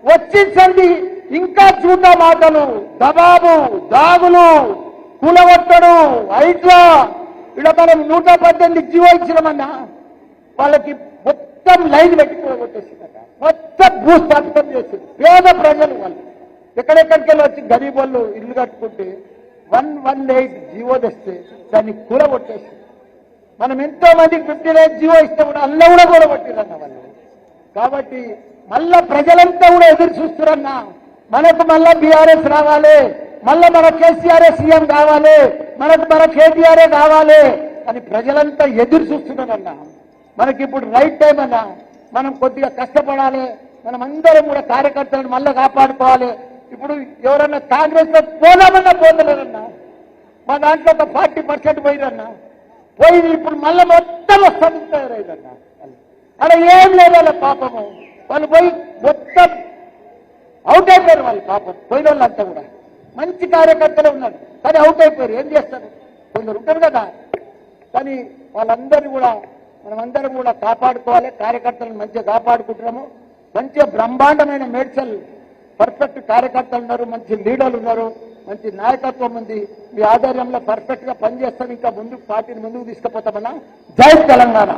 వచ్చింది ఇంకా చూడ మాటలు, దబాబు, దాగులు, కూలగొట్టడు, ఐట్లా ఇలా మనం 118 జీవో ఇచ్చినామన్నా వాళ్ళకి మొత్తం లైన్ పెట్టుకోగొట్టేసిందట, మొత్తం భూస్థాపితం చేసింది. పేద ప్రజలు వాళ్ళు ఎక్కడెక్కడికి వెళ్ళి వచ్చి గరీబ్ వాళ్ళు ఇల్లు కట్టుకుంటే 118 జీవో తెస్తే దాన్ని కూలగొట్టేసి మనం ఎంతో మందికి 59 జీవో ఇస్తే కూడా అల్ల కూడా కూలగొట్టిరన్న వాళ్ళు. కాబట్టి మళ్ళా ప్రజలంతా కూడా ఎదురు చూస్తున్నారన్నా, మనకు మళ్ళా బీఆర్ఎస్ రావాలి, మళ్ళా మన కేసీఆర్ఏ సీఎం కావాలి, మన కేటీఆర్ఏ కావాలి అని ప్రజలంతా ఎదురు చూస్తున్నారన్నా. మనకి ఇప్పుడు రైట్ టైం అన్నా, మనం కొద్దిగా కష్టపడాలి, మనం అందరం కూడా కార్యకర్తలను మళ్ళీ కాపాడుకోవాలి. ఇప్పుడు ఎవరన్నా కాంగ్రెస్ లో పోదామన్నా పోతలేరన్నా, మా దాంట్లో ఒక 40% పోయిరన్నా, పోయి ఇప్పుడు మళ్ళీ మొత్తం వస్తారన్నా. అక్కడ ఏం లేదు వాళ్ళ పాపము, వాళ్ళు పోయి మొత్తం అవుట్ అయిపోయారు. వాళ్ళు పాపం పోయిన వాళ్ళంతా కూడా మంచి కార్యకర్తలు ఉన్నారు కానీ అవుట్ అయిపోయారు. ఏం చేస్తారు, కొందరు ఉంటారు కదా. కానీ వాళ్ళందరినీ కూడా మనమందరం కూడా కాపాడుకోవాలి, కార్యకర్తలను మంచిగా కాపాడుకుంటున్నాము. మంచిగా బ్రహ్మాండమైన మేడ్చల్ పర్ఫెక్ట్ కార్యకర్తలు ఉన్నారు, మంచి లీడర్లు ఉన్నారు, మంచి నాయకత్వం ఉంది. మీ ఆధ్వర్యంలో పర్ఫెక్ట్ గా పనిచేస్తాం, ఇంకా ముందుకు పార్టీని ముందుకు తీసుకుపోతామన్నా. జై తెలంగాణ.